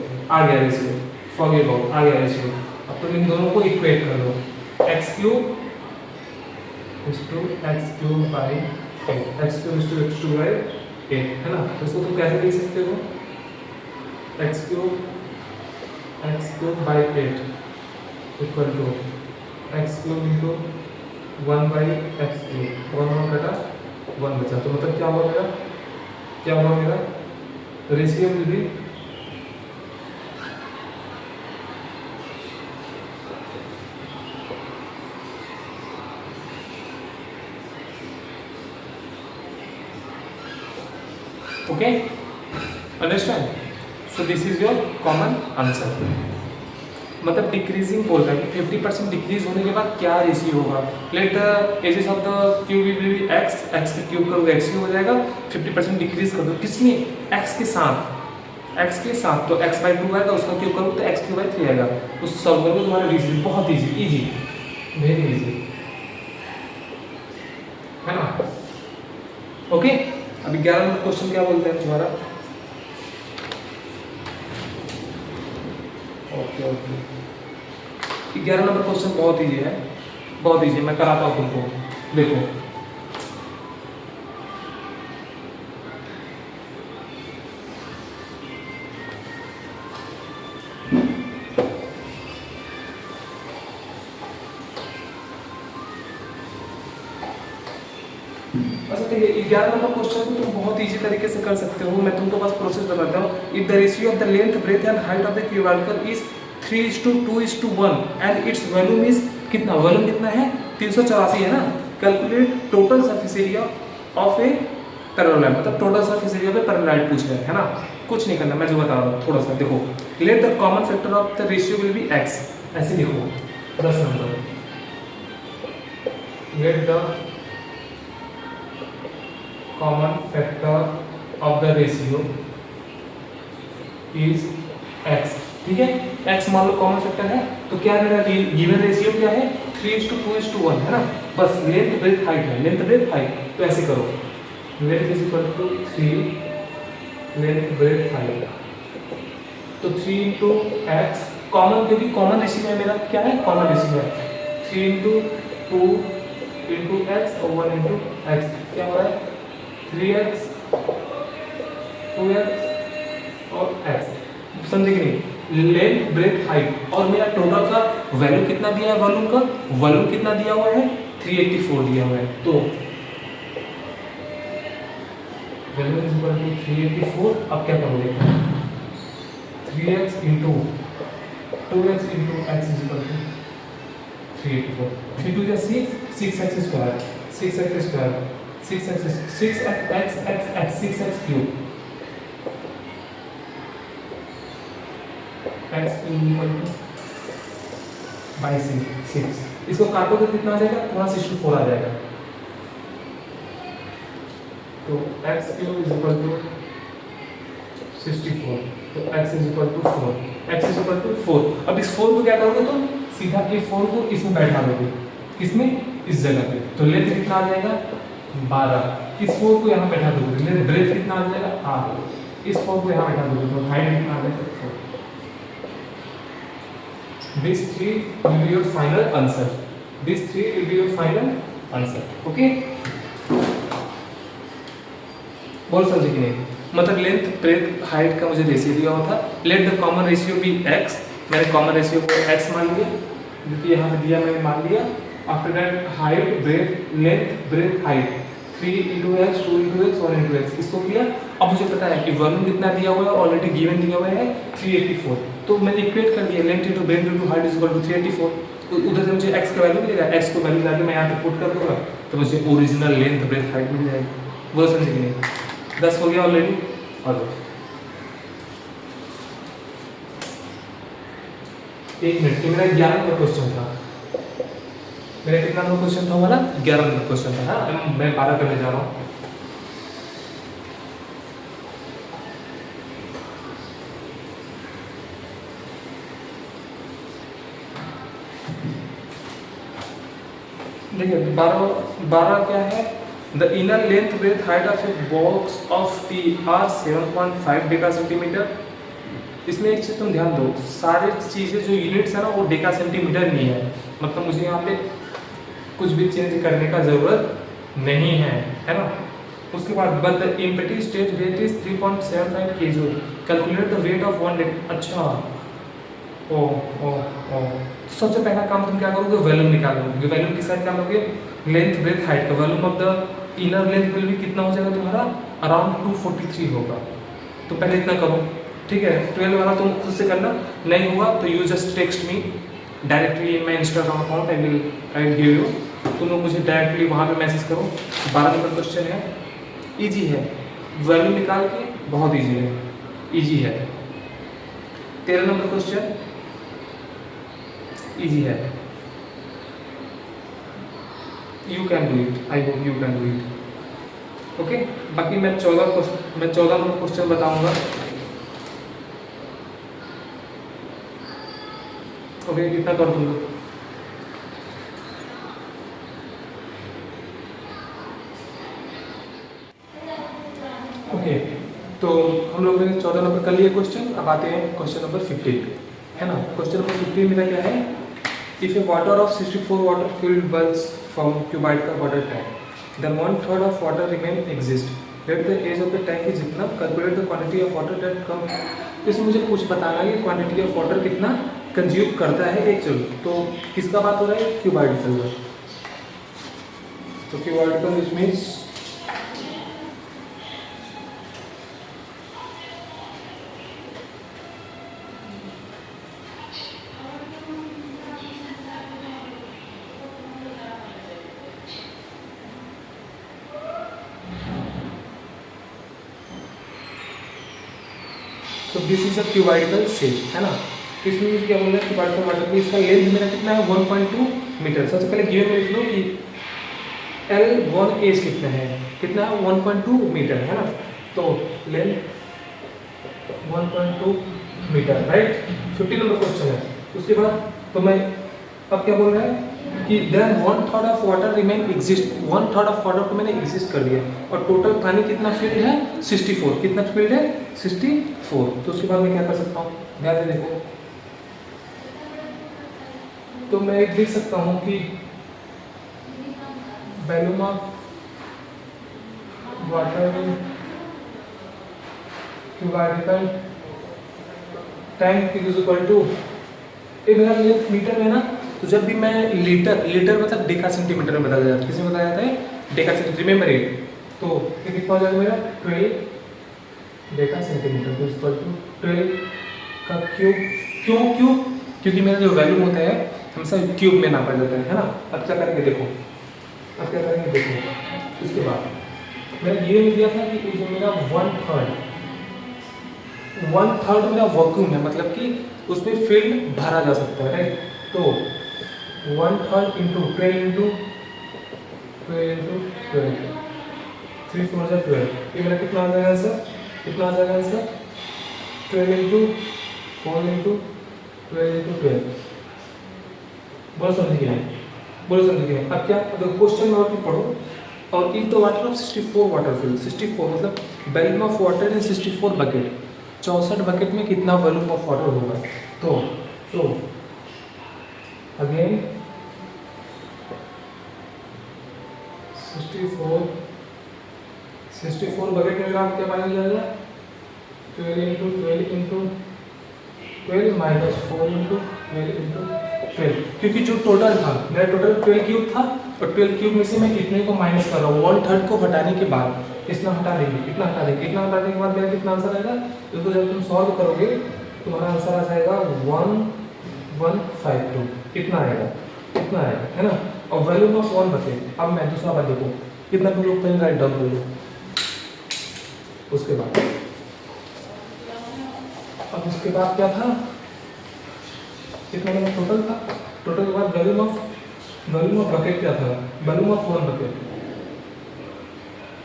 फॉरगेट अबाउट, आ गया रेशियो। अब तुम इन दोनों को इक्वेट कर दो, x³ is to x³/8, x³ is to x2/8, है ना। तो इसको तुम कैसे लिख सकते हो, x³ x³/8 equal to x³ into 1/x³, 1 कटा 1 बचा, तो मतलब क्या हुआ मेरा ratio will be okay, understand. So this is your common answer. मतलब डिक्रीजिंग बोल रहा है कि 50% डिक्रीज होने के बाद क्या रेशियो होगा, let the edges of the cube will be x, x का क्यूब करोगे एक्स क्यूब हो जाएगा, 50% डिक्रीज कर दो किसमें, एक्स के साथ, तो x/2 आएगा, उसका क्यूब करोगे तो x³/3 आएगा, उसको सॉल्व करोगे तुम्हारा रेशियो बहुत इजी, वेरी इजी, है ना। ओके, अभी 11 नंबर क्वेश्चन क्या बोलते हैं तुम्हारा, ओके 11 नंबर क्वेश्चन बहुत इजी है, मैं कराता हूँ तुमको, देखो अच्छा ठीक है, 11 नंबर क्वेश्चन को तुम बहुत इजी तरीके से कर सकते हो, मैं तुमको बस प्रोसेस बताता हूँ। If the ratio of the length, breadth and height of the cubical is 3:2:1 and its volume is कितना, वॉल्यूम कितना है 384 है ना। Calculate total surface area of a paralleloid, मतलब टोटल सरफेस एरिया पे पैरेललोइड पूछ रहे हैं, है ना। कुछ नहीं करना, मैं जो बता रहा हूँ थोड़ा सा देखो, let the common factor of the ratio will be x, ऐसे लिखो 10 number, let the common factor of the ratio is x, ठीक है। x मान लो कॉमन फैक्टर है, तो क्या मेरा गिवन रेशियो क्या है 3:2:1, है ना। बस लेंथ ब्रेथ हाइट, तो ऐसे करो, length is equal to 3 length breadth height, तो 3 × x कॉमन, क्योंकि कॉमन रेशियो है मेरा, क्या है कॉमन रेशियो है 3 × 2 × x और 1 × x, क्या हो रहा है 3x 2x और x, समझे कि नहीं, लेंथ ब्रेथ हाइट, और मेरा टोटल का वैल्यू कितना दिया है, वॉल्यूम का वॉल्यूम कितना दिया हुआ है 384 दिया हुआ है। तो वैल्यू इज इक्वल टू 384। अब क्या करोगे 3x into 2x into x is equal to 384। 3 2 6, 6x square, 6x square, 6x 6x 6x cube x equal to by 6। इसको काटो तो कितना आ जाएगा, थोड़ा 64 आ जाएगा। तो x cube is equal to 64, तो x is equal to 4, x is equal to 4। अब इस 4 को क्या करोगे, तो सीधा के 4 को इसमें बैठा दोगे, किसमें, इस जगह पे। तो लेंथ कितना आ जाएगा 12, इस 4 को यहाँ बैठा दोगे, लेंथ ब्रेथ कितना आ जाएगा 8, इस 4 को यहाँ बैठा दोगे, तो हाइट कितना आ जाएगा 4। These 3 will be your final answer. These 3 will be your final answer. Okay? बोल समझे कि नहीं, मतलब लेंथ ब्रेथ हाइट का मुझे रेशियो दिया हुआ था। Let the common ratio be x, मैंने कॉमन रेशियो को x मान लिया, जो कि यहाँ पे दिया मैंने मान लिया। After that height breadth length breadth height 3 into x 2 into x 1 into x, इसको किया। अब मुझे पता है कि वॉल्यूम कितना दिया हुआ है, ऑलरेडी गिवन दिया हुआ है 384, तो मैंने इक्वेट कर दिया length into breadth into height is equal to 384। तो उधर से मुझे x का वैल्यू मिलेगा, x को वैल्यू लाके मैं यहाँ पे पुट कर दूंगा, तो मुझे ओरिजिनल लेंथ ब्रेथ हाइट मिल जाएगी। वो समझे कि नहीं, 10 हो गया ऑलरेडी। और 1 मिनट, तो मेरा 11 नंबर क्वेश्चन था, मेरा कितना नंबर क्वेश्चन था हमारा, 11 नंबर क्वेश्चन था। हाँ, मैं 12 करने जा रहा हूँ। देखिए 12 क्या है, the inner length breadth height of a box of T R 7.5 Deka centimetre. इसमें एक चीज तुम ध्यान दो, सारे चीजें जो यूनिट्स है ना वो डेका सेंटीमीटर नहीं है, मतलब मुझे यहाँ पे कुछ भी चेंज करने का जरूरत नहीं है ना। उसके बाद but the empty stage weight is 3.75 kg, calculate the weight of 1 deca. अच्छा, ओ ओ ओ सबसे पहला काम तुम क्या करोगे, वॉल्यूम निकालोगे। वॉल्यूम किसका निकालोगे, लेंथ ब्रेथ हाइट का। Volume of the inner length will भी कितना हो जाएगा तुम्हारा, अराउंड 243 होगा। तो पहले इतना करो, ठीक है। 12 वाला तुम खुद से करना, नहीं हुआ तो you just text me directly in my Instagram account, I will give you. तुम लोग मुझे डायरेक्टली वहाँ पे मैसेज करो। 12 नंबर क्वेश्चन है, ईजी है, वॉल्यूम निकाल के बहुत ईजी है, ईजी है। 13 नंबर क्वेश्चन इजी है, you can do it, I hope you can do it. Okay, बाकी मैं 14 नंबर क्वेश्चन बताऊंगा। ओके, कितना कर दूंगा, ओके। तो हम लोग ने 14 नंबर कर लिए क्वेश्चन। अब आते हैं क्वेश्चन नंबर 15, है ना। क्वेश्चन नंबर 15 मेरा क्या है, if a water of 64 water field bulbs from cuboid का water tank, then 1/3 of water remain exist, let the edge of the tank is इतना, calculate the quantity of water that come. इसमें मुझे कुछ बताना है कि क्वांटिटी ऑफ वाटर कितना consume करता है एक जल। तो किसका बात हो रहा है, क्यूबाइड का। तो क्यूबाइड का विच मीन्स तो दिस इज अ क्यूबाइडिकल शेप, है ना। इसमें मुझे क्या बोल रहा है, क्यूबाइडिकल वाटर में इसका लेंथ मेरा कितना है 1.2 मीटर। सबसे पहले गिवन में लिख लो कि L1 एज कितना है 1.2 मीटर, है ना। तो length 1.2 meter, right. 15 number question है। उसके बाद तो मैं अब क्या बोल रहा है कि then 1/3 of water remain exist, 1/3 of water को मैंने एग्जिस्ट कर दिया, और टोटल पानी कितना फील्ड है 64, कितना फील्ड है 64। तो उसके बाद मैं क्या कर सकता हूँ, ध्यान से देखो। तो मैं एक लिख सकता हूँ कि volume of water in cuboidical tank is equal to, ये मेरा लेंथ मीटर है ना, तो जब भी मैं लीटर मतलब डेका सेंटीमीटर में बताया जाता है, किसमें बताया जाता है, डेका सेंटीमीटर, रिमेंबर इट। तो ये कितना हो जाएगा मेरा 12 deca centimeter is equal to 12 का क्यूब। क्यों? क्योंकि मेरा जो वैल्यूम होता है हमेशा क्यूब में नापा जाता है ना। अब क्या करेंगे देखो, इसके बाद मैंने ये नहीं दिया था कि जो मेरा 1/3 मेरा वैक्यूम है, मतलब कि उसमें फील्ड भरा जा सकता है, राइट। तो 1/3 इंटू 12 इंटू 12 3 4 12, ये मेरा कितना आ जाएगा आंसर, 12 इंटू 4 इंटू 12 इंटू 12। बोलो समझ गए। अब क्या, अगर क्वेश्चन में और पढ़ो, और if the water of 64 water fill, 64 मतलब volume of water in 64 bucket, 64 bucket में कितना वॉल्यूम ऑफ वाटर होगा। तो अगेन 64 बकेट में आप क्या पानी जाएगा, 12 into 12 into 12 minus 4 into 12 into 12, क्योंकि जो टोटल था मेरा टोटल 12 क्यूब था, और 12 क्यूब में से मैं कितने को माइनस कर रहा हूँ, 1/3 को हटाने के बाद इतना हटा देंगे, इतना हटाने के बाद मेरा कितना आंसर आएगा। इसको जब तुम सॉल्व करोगे तुम्हारा आंसर आ जाएगा 1152, इतना आएगा, है ना। और वॉल्यूम ऑफ 1 बकेट, अब मैं दूसरा बात देखो कितना तुम लोग पहले राइट डाउन कर लो। उसके बाद क्या था, कितना मेरा टोटल था, टोटल के बाद वॉल्यूम ऑफ बकेट क्या था, वॉल्यूम ऑफ 1 बकेट,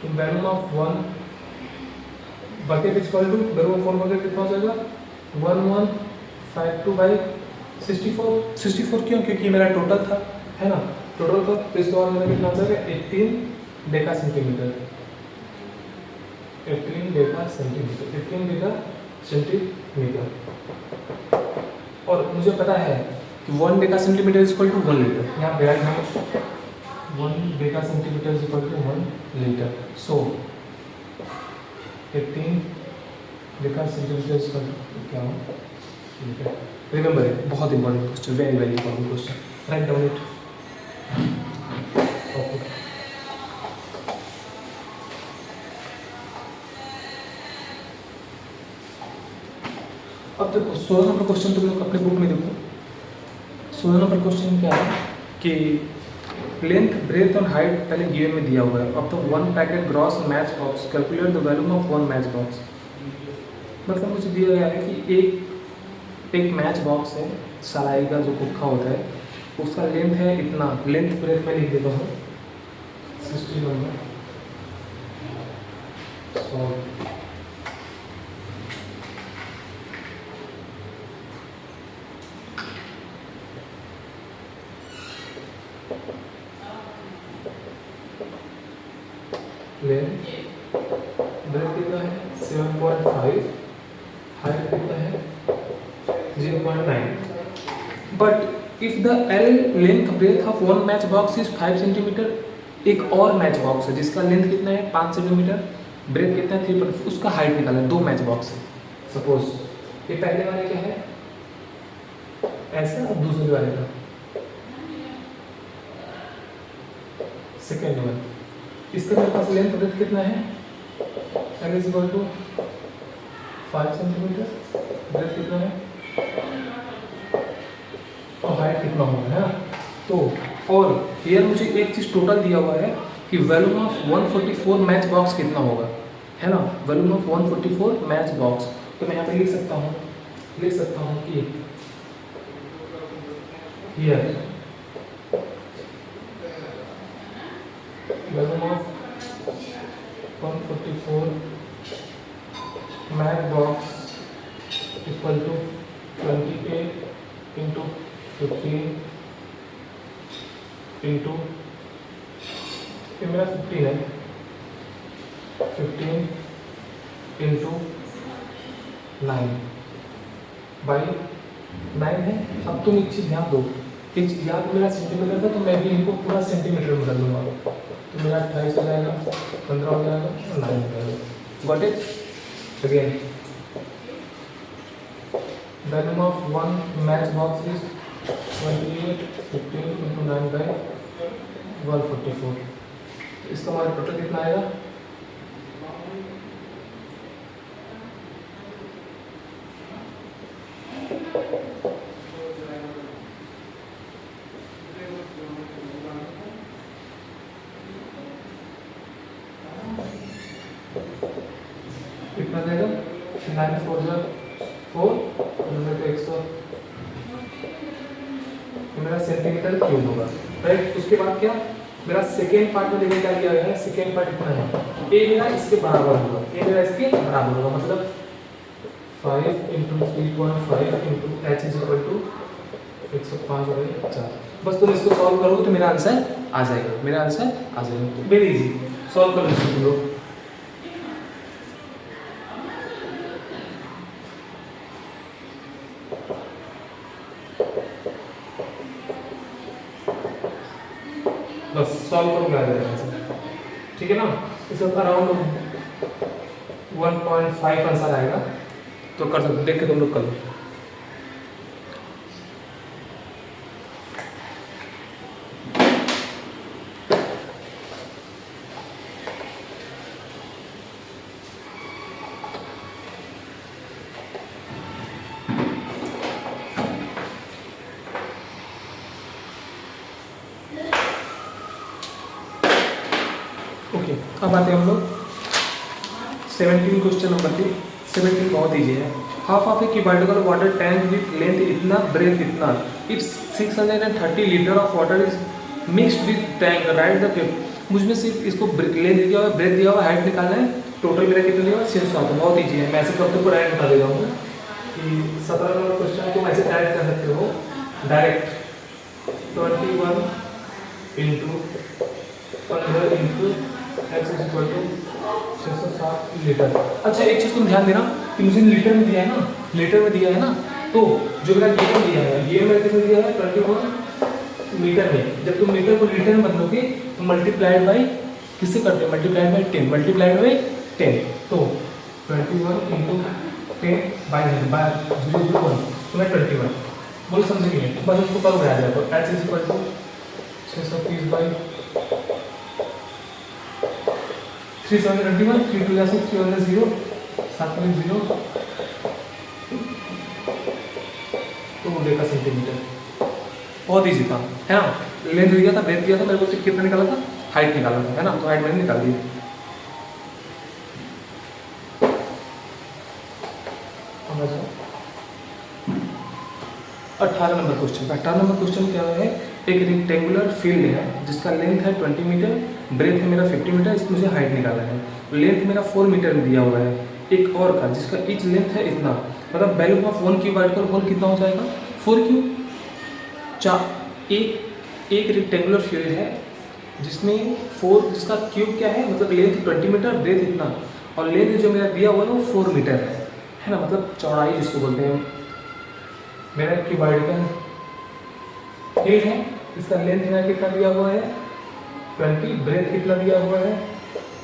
तो volume of 1 bucket is equal to volume of 1 bucket कितना हो जाएगा, 1152 बाई 64 क्यों, क्योंकि मेरा टोटल था, है ना, टोटल था। तो इसके बाद मेरा कितना आ जाएगा 18 डेका सेंटीमीटर, 18 डेका सेंटीमीटर। और मुझे पता है कि 1 deca centimeter is equal to 1 liter, यहाँ पे write number 1 deca centimeter is equal to 1 liter. So 18 deca centimeter is equal to क्या हो लीटर। रिमेंबर इट, बहुत important question, very important question, write down it. Okay, अब देखो 16 number question तुम लोग अपने बुक में देखो। 16 नंबर क्वेश्चन क्या है कि लेंथ, ब्रेथ और हाइट पहले गिवन में दिया हुआ है। अब तो 1 packet gross match box, calculate the volume of 1 match box. मतलब मुझे दिया गया है कि एक मैच बॉक्स है, सलाई का जो कुक्का होता है, उसका लेंथ है इतना, लेंथ ब्रेथ में लिख देता हूँ 60 नंबर। लेंथ ब्रेथ कितना है 7.5, हाइट कितना है 0.9। But if the L length breadth of 1 match box is 5 centimetre, एक और मैच बॉक्स है जिसका लेंथ कितना है 5 सेंटीमीटर, ब्रेथ कितना है 3, उसका हाइट निकालना है। 2 मैच बॉक्स है, सपोज ये पहले वाले क्या है ऐसा, और दूसरे वाले का सेकेंड वन। इसका मेरे पास लेंथ ब्रेथ कितना है, L is equal to 5 centimeter, breadth कितना है और हाइट कितना होगा, है ना। तो और हियर मुझे एक चीज़ टोटल दिया हुआ है कि वॉल्यूम ऑफ 144 मैच बॉक्स कितना होगा, है ना, वॉल्यूम ऑफ 144 मैच बॉक्स। तो मैं यहाँ पे लिख सकता हूँ कि here volume of 144 match box equal to 28 into 15 into, ये मेरा 15 है, 15 इंटू 9 बाई 9 है। अब तुम एक चीज़ ध्यान दो, एक चीज़ यहाँ पे मेरा सेंटीमीटर था तो मैं भी इनको पूरा सेंटीमीटर में कर दूँगा, तो मेरा 28 हो जाएगा, 15 हो जाएगा और 9 हो जाएगा। Got it. Again volume of one match box is 28 15 into 9 by 144। इसका हमारा टोटल कितना आएगा? कितना देगा? 9 4 4 तो 100 मेरा सेंटीमीटर क्यूब होगा, राइट। उसके बाद क्या मेरा सेकेंड पार्ट में देखिए क्या दिया गया है। सेकेंड पार्ट इतना है, ए मेरा इसके बराबर होगा, ए मेरा इसके बराबर होगा, मतलब 5 into 3.5 into h is equal to 105/4। बस तुम इसको सॉल्व करोगे तो मेरा आंसर आ जाएगा, मेरा आंसर आ जाएगा। वेरी इजी, सॉल्व करो इसको तुम लोग। बस सॉल्व करो आ जाएगा आंसर, ठीक है ना। इसका अराउंड 1.5 आंसर आएगा, तो कर सकते, देख के तुम लोग कर लो। ओके, अब आते हैं हम लोग 17 क्वेश्चन नंबर 17 बहुत ईजी है। Half of a cubical water tank with length इतना ब्रेथ इतना, if 630 liter of water is mixed with tank, right the tip. मुझमें सिर्फ इसको लेंथ दिया हुआ, ब्रेथ दिया हुआ, हाइट निकालना है। टोटल मेरा कितना दिया हुआ? 600। बहुत ईजी है, मैं ऐसे करते पूरा ऐड बता देता हूँ कि 17 नंबर क्वेश्चन तुम ऐसे ऐड कर सकते हो direct. 21 into 15 into x is equal to 660 liter. अच्छा एक चीज़ तुम ध्यान देना कि मुझे लीटर में दिया है ना, लीटर में दिया है ना, तो जो मेरा लीटर दिया है ये मेरे कितने दिया है? 21 मीटर में। जब तुम मीटर को लीटर में बदलोगे तो मल्टीप्लाइड बाई किससे करते हैं? Multiplied by 10, multiplied by 10। तो 21 इंटू 10 बाई 001 तो मैं 21 बोल समझे कि नहीं? बस उसको करो आ जाएगा। H is equal to 630 by 321, 3 2 जा 6, 3 1 0, 7 0 तो देखा सेंटीमीटर। बहुत ईजी था, है ना। लेंथ दिया था, ब्रेथ दिया था, मेरे को सिर्फ कितना निकाला था? हाइट निकाला था, है ना। तो हाइट मैंने निकाल दी। समझ लो 18 नंबर क्वेश्चन। 18 नंबर क्वेश्चन क्या है? एक रेक्टेंगुलर फील्ड है जिसका लेंथ है 20 मीटर, ब्रेथ है मेरा 50 मीटर, इसमें मुझे हाइट निकालना है। लेंथ मेरा 4 मीटर में दिया हुआ है। एक और का जिसका ईच लेंथ है इतना, मतलब वैल्यू ऑफ 1 क्यूब वाइट का होल कितना हो जाएगा? 4 क्यूब। एक रेक्टेंगुलर फील्ड है जिसमें 4, जिसका क्यूब क्या है? मतलब लेंथ 20 मीटर, ब्रेथ इतना, और लेंथ जो मेरा दिया हुआ है वो 4 मीटर है ना, मतलब चौड़ाई जिसको बोलते हैं। मेरा क्यूबॉइड का फील्ड है, इसका लेंथ मेरा कितना दिया हुआ है? 20, ब्रेथ कितना दिया हुआ है?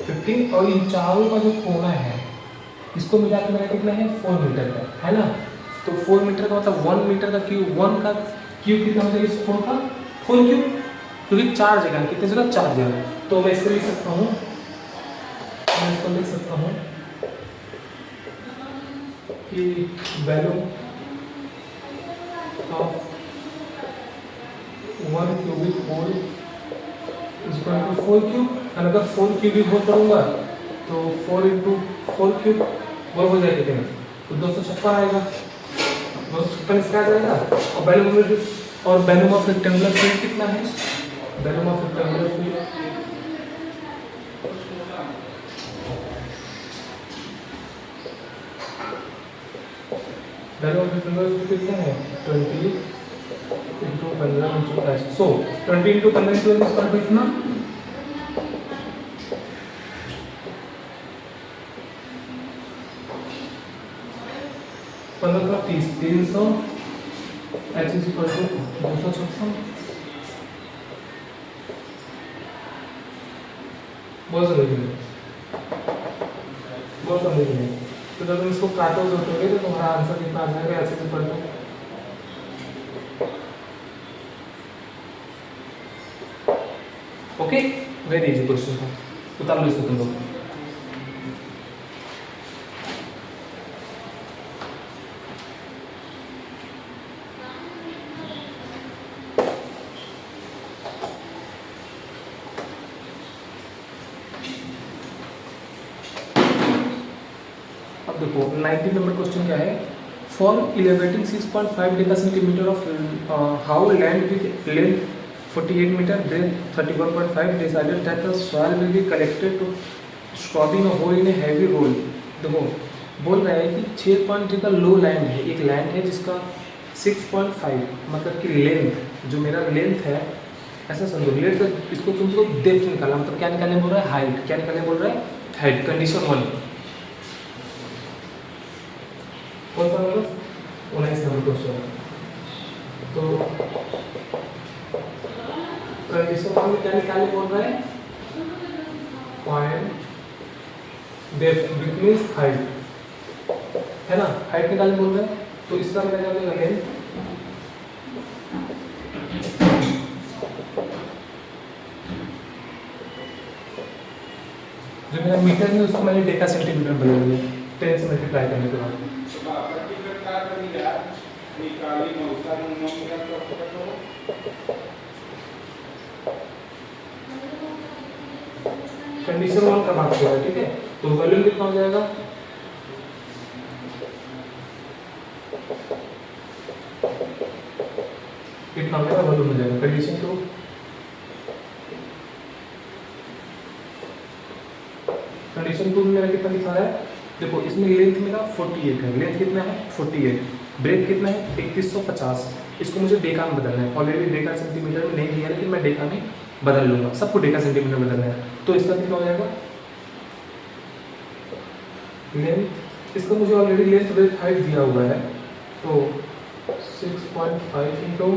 15, और इन चारों का जो कोना है इसको मिला के मेरा कितना है? 4 मीटर का, है ना। तो 4 मीटर का मतलब 1 मीटर का क्यूब, 1 का क्यूब कितना हो जाएगा? इस 4 का 4 क्यूब, क्योंकि 4 जगह है, कितने जगह? 4 जगह। तो मैं इसको लिख सकता हूँ, मैं इसको लिख सकता हूँ कि value of 1 cubic hole is equal to 4 cube. अगर 4 क्यूबिक होल करूँगा तो 4 इंटू 4 क्यूब वो हो जाएगा कितने? तो 256 आएगा। 256 इसका आ जाएगा। और वैल्यूम ऑफ रेक्टेंगुलर फील्ड कितना है? वैल्यूम ऑफ रेक्टेंगुलर फील्ड कितना है? 20 इंटू 15 इंटू एच। सो 20 इंटू 15 इंटू एच इसका कितना? 15 का 30, 300, एच इज इक्वल टू 256। बहुत समझ गए, बहुत समझ गए। तो जब तुम इसको काटो जोड़ोगे तो तुम्हारा आंसर कितना आ जाएगा ऐसे से पढ़ लो। ओके, वेरी इजी क्वेश्चन था, उतार लो इसको तुम लोग। अब देखो 19 नंबर क्वेश्चन क्या है, for elevating 6.5 deca centimetre of how land with length 48 metre breadth 31.5 decided that the soil will be collected to stopping a hole in a heavy roll. देखो बोल रहा है कि 6.3 का लो लैंड है, एक लैंड है जिसका 6.5 मतलब कि लेंथ, जो मेरा लेंथ है ऐसा समझो, लेट इसको तुमको डेप्थ निकाला, मतलब क्या निकालने बोल रहा है, हाइट। क्या निकालने बोल रहा है, हाइट। कंडीशन 1 कौन सा होगा, 19 नंबर क्वेश्चन। तो कंडीशन 1 में क्या निकालने बोल रहा है, पॉइंट डेप्थ मींस हाइट, है ना, हाइट निकालने बोल रहे हैं। तो इसका क्या निकालेगा, लेंथ, जो मेरा मीटर है उसको मैंने डेका सेंटीमीटर बदल दिया 10 से मल्टीप्लाई करने के बाद। कंडीशन 1 का बात हो रहा है, ठीक है। तो वॉल्यूम कितना हो जाएगा, कितना हो जाएगा, वॉल्यूम हो जाएगा। कंडीशन 2, कंडीशन 2 में मेरा कितना दिखा रहा है, देखो इसमें लेंथ मेरा 48 है, लेंथ कितना है 48, ब्रेथ कितना है 3150, इसको मुझे डेका में बदलना है। ऑलरेडी डेका सेंटीमीटर में नहीं दिया, लेकिन मैं डेका में बदल लूंगा, सबको डेका सेंटीमीटर बदलना है। तो इसका कितना हो जाएगा, लेंथ, इसका मुझे ऑलरेडी लेंथ ब्रेथ हाइट दिया हुआ है, तो 6.5 इंटू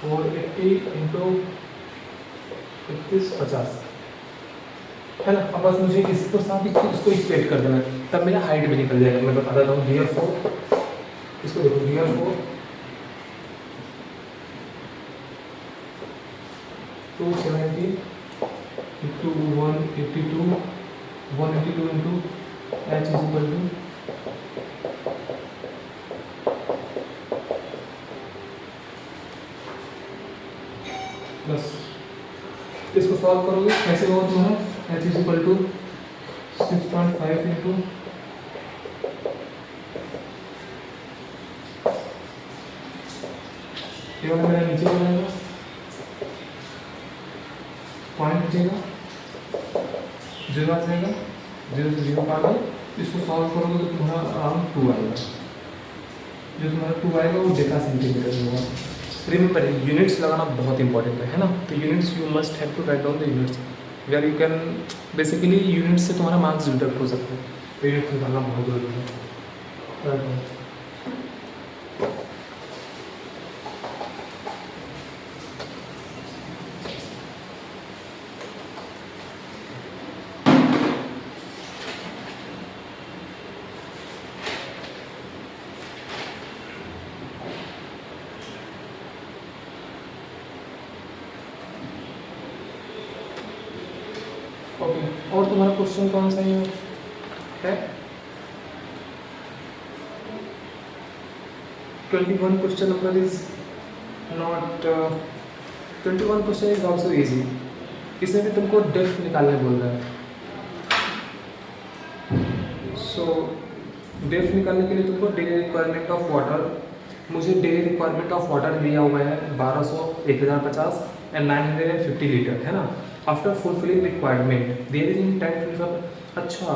480 इंटू 3150, है ना। अब बस मुझे इसको साथ इसको इक्वेट कर देना है, तब मेरा हाइट भी निकल जाएगा। मैं बता देता हूँ, गियर 4, इसको देखो, गियर 4 270 into 182 into h is equal to बस इसको सॉल्व करोगे कैसे होगा तुम्हारा, h is equal to 6.5 into ये वाला मेरा नीचे हो जाएगा, पॉइंट बचेगा, 0 आ जाएगा, 0 से 0 पार। इसको सॉल्व करोगे तो तुम्हारा अराउंड 2 आएगा, जो तुम्हारा 2 आएगा वो डेका सेंटीमीटर में होगा। रिमेंबर यूनिट्स लगाना बहुत इंपॉर्टेंट है ना। तो units you must have to write down the units where you can, basically units से तुम्हारा मार्क्स डिडक्ट हो सकते हैं, तो यूनिट्स निकालना बहुत जरूरी है। ओके, और तुम्हारा क्वेश्चन कौन सा है 21 question number is not 21 question is also easy. इसमें भी तुमको डेप्थ निकालने बोल रहा है। सो डेप्थ निकालने के लिए तुमको डेली रिक्वायरमेंट ऑफ वाटर, मुझे डेली रिक्वायरमेंट ऑफ वाटर दिया हुआ है 1200, 1050 एंड 950 लीटर, है ना। After fulfilling requirement there is in tank. अच्छा,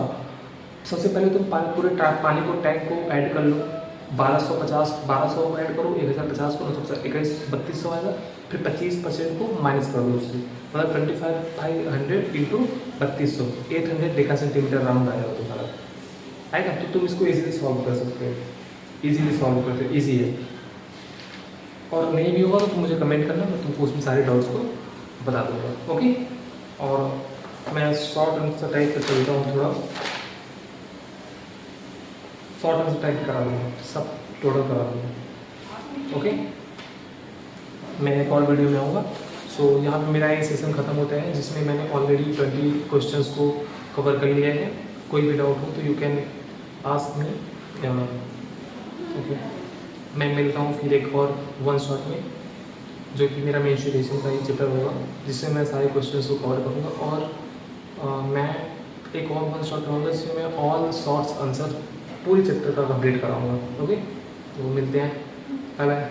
सबसे पहले तुम पूरे पानी को टैंक को ऐड कर लो, 1250 ऐड करो, 1050 को 921 3200 आएगा, फिर 25% को माइनस कर दो उससे, मतलब 2500 इंटू 3200 800 डेका सेंटीमीटर राउंड आएगा तुम्हारा, आएगा। तो तुम इसको इजीली सॉल्व कर सकते हो, इजीली सॉल्व करते हो, ईजी है। और नहीं भी होगा तो तुम मुझे कमेंट करना, मैं तुमको उसमें सारे डाउट्स को बता दूंगा। ओके, और मैं शॉर्ट आंसर टाइप कर चलता हूँ थोड़ा। शॉर्ट आंसर टाइप करा दूँगा, सब टोटल करा दूँगा। ओके, मैं एक और वीडियो में आऊँगा। सो यहाँ पे मेरा ये सेशन ख़त्म होता है, जिसमें मैंने ऑलरेडी 20 क्वेश्चंस को कवर कर लिया है। कोई भी डाउट हो तो you can ask me. Okay, मैं मिलता हूँ फिर एक और वन शॉट में, जो कि मेरा मेंस्ट्रुएशन का ही चैप्टर होगा, जिससे मैं सारे क्वेश्चंस को कवर करूँगा। और मैं एक और वन शॉट कराऊँगा, जिसमें मैं ऑल शॉर्ट्स आंसर पूरी चैप्टर का कंप्लीट कराऊँगा। ओके, तो मिलते हैं, बाय बाय।